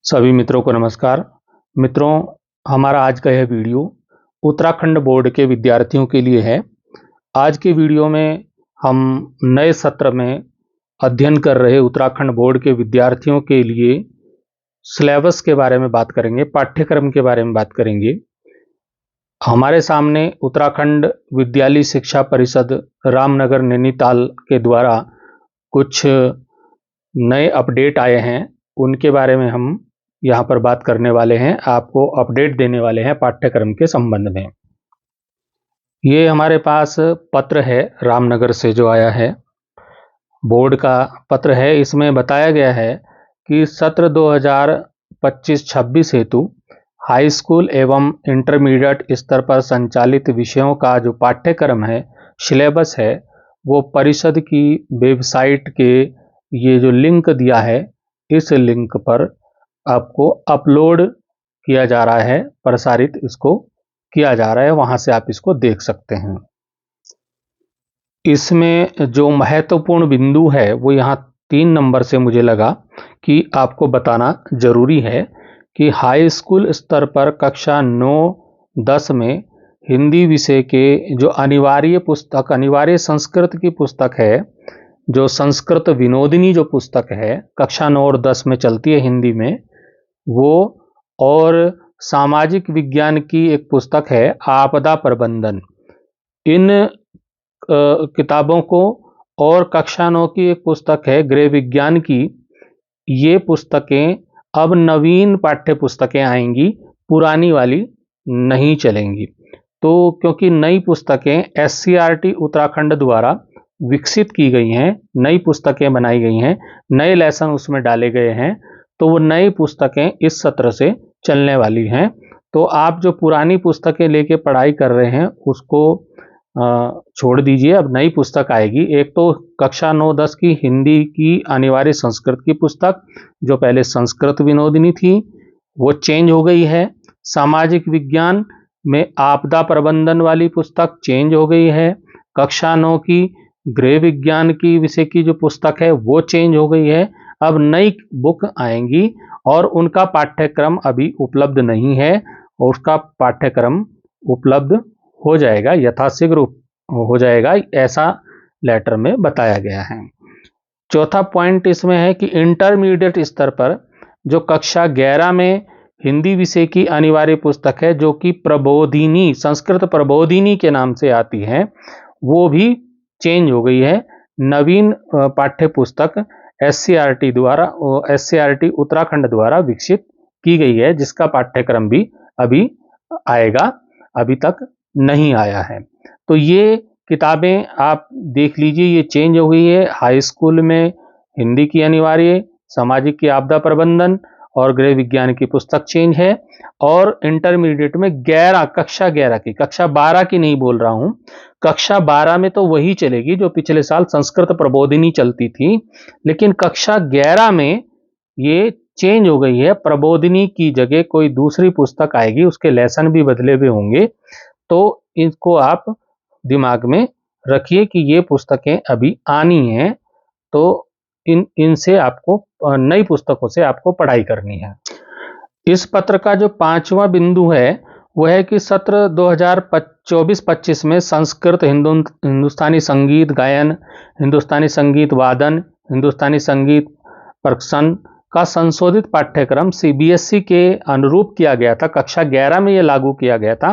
सभी मित्रों को नमस्कार। मित्रों, हमारा आज का यह वीडियो उत्तराखंड बोर्ड के विद्यार्थियों के लिए है। आज के वीडियो में हम नए सत्र में अध्ययन कर रहे उत्तराखंड बोर्ड के विद्यार्थियों के लिए सिलेबस के बारे में बात करेंगे, पाठ्यक्रम के बारे में बात करेंगे। हमारे सामने उत्तराखंड विद्यालय शिक्षा परिषद रामनगर नैनीताल के द्वारा कुछ नए अपडेट आए हैं, उनके बारे में हम यहाँ पर बात करने वाले हैं, आपको अपडेट देने वाले हैं पाठ्यक्रम के संबंध में। ये हमारे पास पत्र है रामनगर से जो आया है, बोर्ड का पत्र है। इसमें बताया गया है कि सत्र 2025-26 हेतु हाई स्कूल एवं इंटरमीडिएट स्तर पर संचालित विषयों का जो पाठ्यक्रम है, सिलेबस है, वो परिषद की वेबसाइट के ये जो लिंक दिया है, इस लिंक पर आपको अपलोड किया जा रहा है, प्रसारित इसको किया जा रहा है, वहां से आप इसको देख सकते हैं। इसमें जो महत्वपूर्ण बिंदु है वो यहाँ 3 नंबर से मुझे लगा कि आपको बताना जरूरी है कि हाई स्कूल स्तर पर कक्षा 9-10 में हिंदी विषय के जो अनिवार्य संस्कृत की पुस्तक है, जो संस्कृत विनोदिनी जो पुस्तक है, कक्षा 9 और 10 में चलती है हिंदी में वो, और सामाजिक विज्ञान की एक पुस्तक है आपदा प्रबंधन, इन किताबों को, और कक्षा 9 की एक पुस्तक है गृह विज्ञान की, ये पुस्तकें अब नवीन पाठ्य पुस्तकें आएंगी, पुरानी वाली नहीं चलेंगी। तो क्योंकि नई पुस्तकें SCERT उत्तराखंड द्वारा विकसित की गई हैं, नई पुस्तकें बनाई गई हैं, नए लेसन उसमें डाले गए हैं, तो वो नई पुस्तकें इस सत्र से चलने वाली हैं। तो आप जो पुरानी पुस्तकें लेके पढ़ाई कर रहे हैं उसको छोड़ दीजिए, अब नई पुस्तक आएगी। एक तो कक्षा 9-10 की हिंदी की अनिवार्य संस्कृत की पुस्तक, जो पहले संस्कृत विनोदिनी थी, वो चेंज हो गई है। सामाजिक विज्ञान में आपदा प्रबंधन वाली पुस्तक चेंज हो गई है। कक्षा 9 की गृह विज्ञान की विषय की जो पुस्तक है वो चेंज हो गई है। अब नई बुक आएंगी और उनका पाठ्यक्रम अभी उपलब्ध नहीं है, और उसका पाठ्यक्रम उपलब्ध हो जाएगा, यथाशीघ्र हो जाएगा, ऐसा लेटर में बताया गया है। चौथा पॉइंट इसमें है कि इंटरमीडिएट स्तर पर जो कक्षा 11 में हिंदी विषय की अनिवार्य पुस्तक है, जो कि प्रबोधिनी, संस्कृत प्रबोधिनी के नाम से आती है, वो भी चेंज हो गई है। नवीन पाठ्य पुस्तक SCERT उत्तराखंड द्वारा विकसित की गई है, जिसका पाठ्यक्रम भी अभी आएगा, अभी तक नहीं आया है। तो ये किताबें आप देख लीजिए, ये चेंज हो गई है। हाई स्कूल में हिंदी की अनिवार्य, सामाजिक की आपदा प्रबंधन और गृह विज्ञान की पुस्तक चेंज है, और इंटरमीडिएट में कक्षा 11 की, कक्षा 12 की नहीं बोल रहा हूं, कक्षा 12 में तो वही चलेगी जो पिछले साल संस्कृत प्रबोधिनी चलती थी, लेकिन कक्षा 11 में ये चेंज हो गई है, प्रबोधिनी की जगह कोई दूसरी पुस्तक आएगी, उसके लेसन भी बदले हुए होंगे। तो इसको आप दिमाग में रखिए कि ये पुस्तकें अभी आनी हैं, तो इनसे आपको, नई पुस्तकों से आपको पढ़ाई करनी है। इस पत्र का जो 5वां बिंदु है वह है कि सत्र 2024-25 में संस्कृत, हिंदुस्तानी संगीत गायन, हिंदुस्तानी संगीत वादन, हिंदुस्तानी संगीत परक्शन का संशोधित पाठ्यक्रम CBSE के अनुरूप किया गया था। कक्षा 11 में ये लागू किया गया था,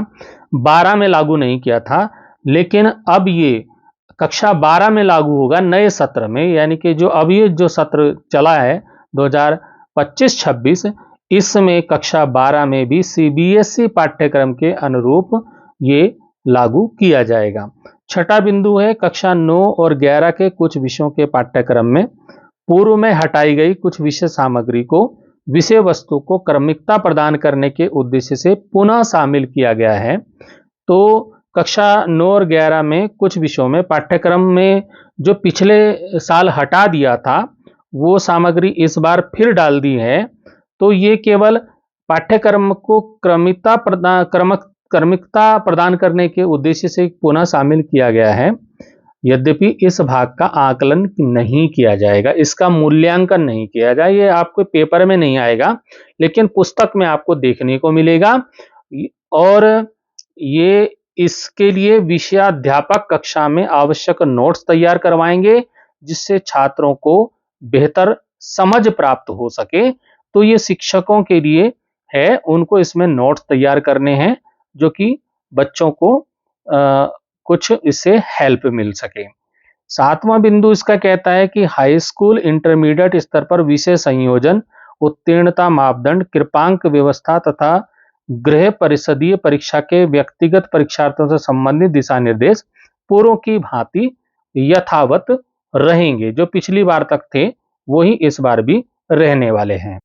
12 में लागू नहीं किया था, लेकिन अब ये कक्षा 12 में लागू होगा नए सत्र में, यानी कि जो अब ये जो सत्र चला है 2025-26, इसमें कक्षा 12 में भी CBSE पाठ्यक्रम के अनुरूप ये लागू किया जाएगा। छठा बिंदु है कक्षा 9 और 11 के कुछ विषयों के पाठ्यक्रम में पूर्व में हटाई गई कुछ विषय सामग्री को, विषय वस्तु को क्रमिकता प्रदान करने के उद्देश्य से पुनः शामिल किया गया है। तो कक्षा 9 और 11 में कुछ विषयों में पाठ्यक्रम में जो पिछले साल हटा दिया था वो सामग्री इस बार फिर डाल दी है। तो ये केवल पाठ्यक्रम को क्रमिकता प्रदान करने के उद्देश्य से पुनः शामिल किया गया है। यद्यपि इस भाग का आकलन नहीं किया जाएगा, इसका मूल्यांकन नहीं किया जाए, ये आपको पेपर में नहीं आएगा लेकिन पुस्तक में आपको देखने को मिलेगा। और ये इसके लिए विषयाध्यापक कक्षा में आवश्यक नोट्स तैयार करवाएंगे जिससे छात्रों को बेहतर समझ प्राप्त हो सके। तो ये शिक्षकों के लिए है, उनको इसमें नोट्स तैयार करने हैं जो कि बच्चों को कुछ इससे हेल्प मिल सके। सातवां बिंदु इसका कहता है कि हाई स्कूल इंटरमीडिएट स्तर पर विषय संयोजन, उत्तीर्णता मापदंड, कृपांक व्यवस्था तथा गृह परिषदीय परीक्षा के व्यक्तिगत परीक्षार्थियों से संबंधित दिशा निर्देश पूर्व की भांति यथावत रहेंगे। जो पिछली बार तक थे वही इस बार भी रहने वाले हैं।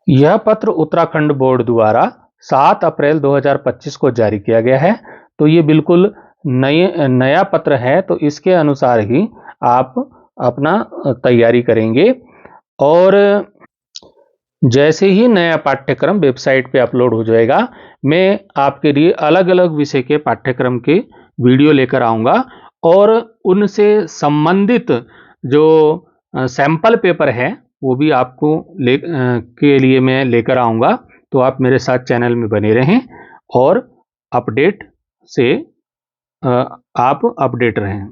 यह पत्र उत्तराखंड बोर्ड द्वारा 7 अप्रैल 2025 को जारी किया गया है। तो ये बिल्कुल नया पत्र है, तो इसके अनुसार ही आप अपना तैयारी करेंगे। और जैसे ही नया पाठ्यक्रम वेबसाइट पे अपलोड हो जाएगा, मैं आपके लिए अलग अलग विषय के पाठ्यक्रम के वीडियो लेकर आऊँगा और उनसे संबंधित जो सैंपल पेपर है वो भी आपको के लिए मैं लेकर आऊँगा। तो आप मेरे साथ चैनल में बने रहें और अपडेट से आप अपडेट रहें।